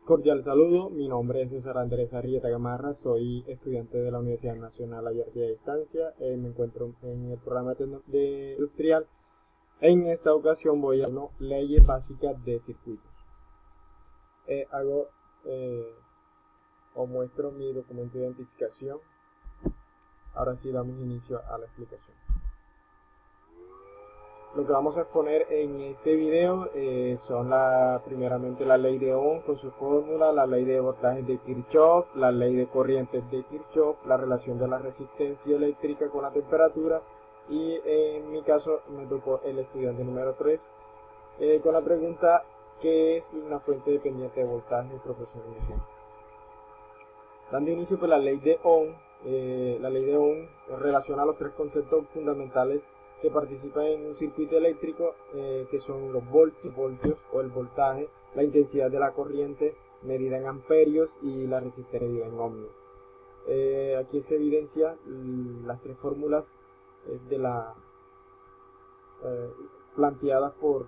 Cordial saludo, mi nombre es César Andrés Arrieta Gamarra, soy estudiante de la Universidad Nacional Abierta y a Distancia, me encuentro en el programa de industrial. En esta ocasión voy a hablar de leyes básicas de circuitos. Muestro mi documento de identificación. Ahora sí damos inicio a la explicación. Lo que vamos a exponer en este video son primeramente la ley de Ohm con su fórmula, la ley de voltajes de Kirchhoff, la ley de corrientes de Kirchhoff, la relación de la resistencia eléctrica con la temperatura y en mi caso me tocó el estudiante número 3 con la pregunta ¿qué es una fuente dependiente de voltaje y proporciona un ejemplo? Dando inicio por la ley de Ohm relaciona los tres conceptos fundamentales que participan en un circuito eléctrico, que son los voltios o el voltaje, la intensidad de la corriente medida en amperios y la resistencia medida en ohmios. Aquí se evidencia las tres fórmulas planteadas por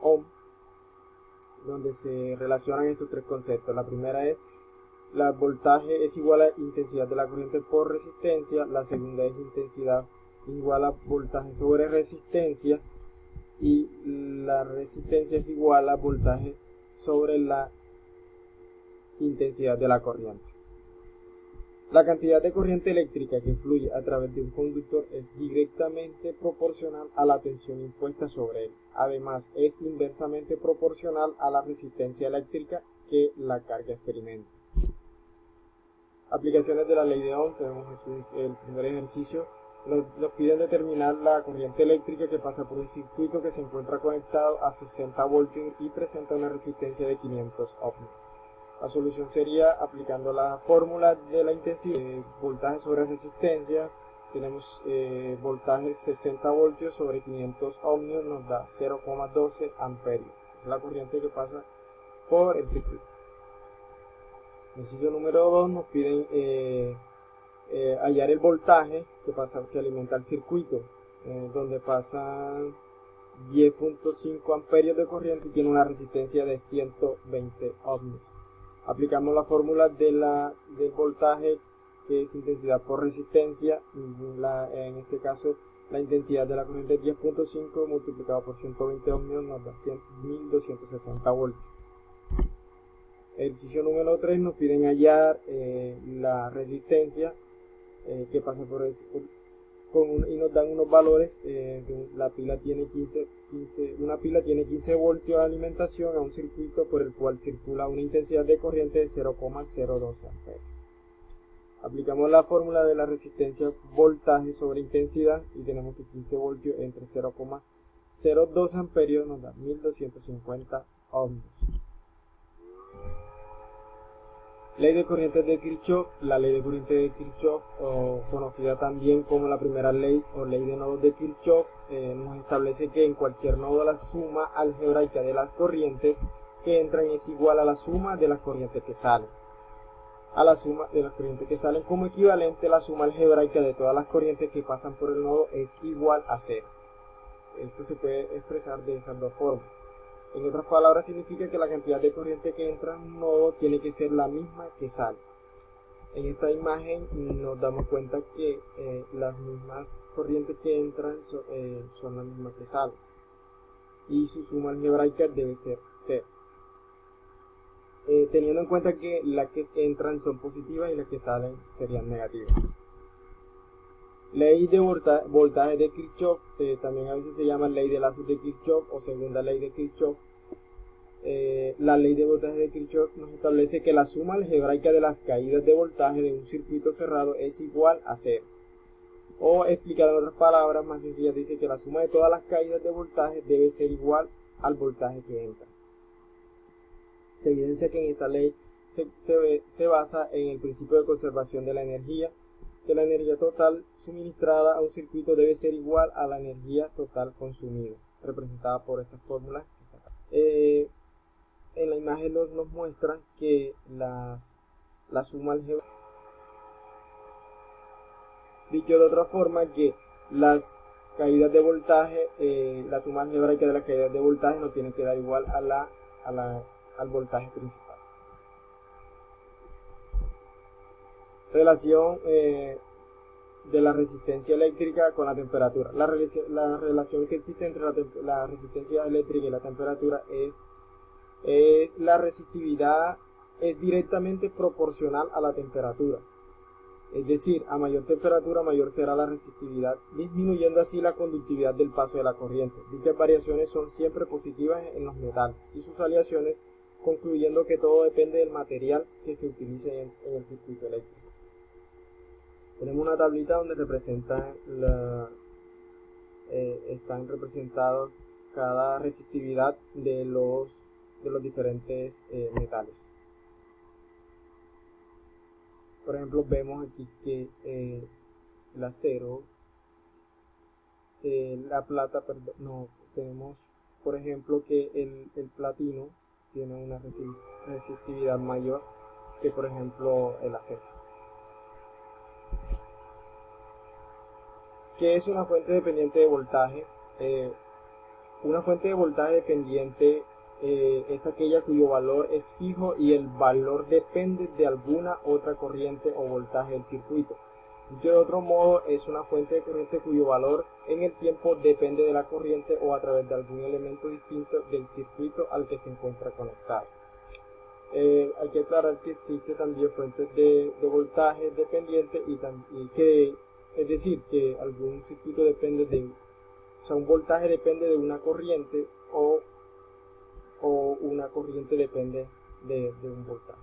Ohm, donde se relacionan estos tres conceptos. La primera es el voltaje es igual a intensidad de la corriente por resistencia, la segunda es intensidad igual a voltaje sobre resistencia y la resistencia es igual a voltaje sobre la intensidad de la corriente. La cantidad de corriente eléctrica que fluye a través de un conductor es directamente proporcional a la tensión impuesta sobre él. Además, es inversamente proporcional a la resistencia eléctrica que la carga experimenta. Aplicaciones de la ley de Ohm. Tenemos aquí el primer ejercicio. Nos piden determinar la corriente eléctrica que pasa por un circuito que se encuentra conectado a 60 voltios y presenta una resistencia de 500 ohmios. La solución sería aplicando la fórmula de la intensidad de voltaje sobre resistencia. Tenemos voltaje 60 voltios sobre 500 ohmios, nos da 0,12 amperios. Es la corriente que pasa por el circuito. Ejercicio número 2 nos piden hallar el voltaje que alimenta el circuito, donde pasan 10.5 amperios de corriente y tiene una resistencia de 120 ohmios. Aplicamos la fórmula del voltaje, que es intensidad por resistencia. En este caso la intensidad de la corriente es 10.5 multiplicado por 120 ohmios nos da 1260 voltios. Ejercicio número 3 nos piden hallar la resistencia que pasa y nos dan unos valores. Una pila tiene 15 voltios de alimentación a un circuito por el cual circula una intensidad de corriente de 0,02 amperes. Aplicamos la fórmula de la resistencia voltaje sobre intensidad y tenemos que 15 voltios entre 0,02 amperios nos da 1250 ohmios. Ley de corrientes de Kirchhoff. La ley de corriente de Kirchhoff, conocida también como la primera ley o ley de nodos de Kirchhoff, nos establece que en cualquier nodo la suma algebraica de las corrientes que entran es igual a la suma de las corrientes que salen. A la suma de las corrientes que salen como equivalente, la suma algebraica de todas las corrientes que pasan por el nodo es igual a 0. Esto se puede expresar de esas dos formas. En otras palabras, significa que la cantidad de corriente que entra en un nodo tiene que ser la misma que sale. En esta imagen nos damos cuenta que las mismas corrientes que entran son las mismas que salen. Y su suma algebraica debe ser 0. Teniendo en cuenta que las que entran son positivas y las que salen serían negativas. Ley de voltaje de Kirchhoff, también a veces se llama ley de lazos de Kirchhoff o segunda ley de Kirchhoff. La ley de voltaje de Kirchhoff nos establece que la suma algebraica de las caídas de voltaje de un circuito cerrado es igual a 0. O explicado en otras palabras más sencillas, dice que la suma de todas las caídas de voltaje debe ser igual al voltaje que entra. Se evidencia que en esta ley se basa en el principio de conservación de la energía, que la energía total suministrada a un circuito debe ser igual a la energía total consumida, representada por estas fórmulas. En la imagen nos muestran que la suma algebraica, dicho de otra forma, que las caídas de voltaje, la suma algebraica de las caídas de voltaje no tiene que dar igual al voltaje principal. Relación de la resistencia eléctrica con la temperatura. La relación que existe entre la resistencia eléctrica y la temperatura es la resistividad es directamente proporcional a la temperatura. Es decir, a mayor temperatura, mayor será la resistividad, disminuyendo así la conductividad del paso de la corriente. Dichas variaciones son siempre positivas en los metales y sus aleaciones, concluyendo que todo depende del material que se utilice en el circuito eléctrico. Tenemos una tablita donde están representados cada resistividad de los diferentes metales. Por ejemplo, vemos aquí que el acero, la plata, perdón, no, tenemos por ejemplo que el platino tiene una resistividad mayor que por ejemplo el acero. ¿Qué es una fuente dependiente de voltaje? Una fuente de voltaje dependiente es aquella cuyo valor es fijo y el valor depende de alguna otra corriente o voltaje del circuito. Dicho de otro modo, es una fuente de corriente cuyo valor en el tiempo depende de la corriente o a través de algún elemento distinto del circuito al que se encuentra conectado. Hay que aclarar que existe también fuentes de voltaje dependiente es decir, que algún circuito depende o sea, un voltaje depende de una corriente o una corriente depende de un voltaje.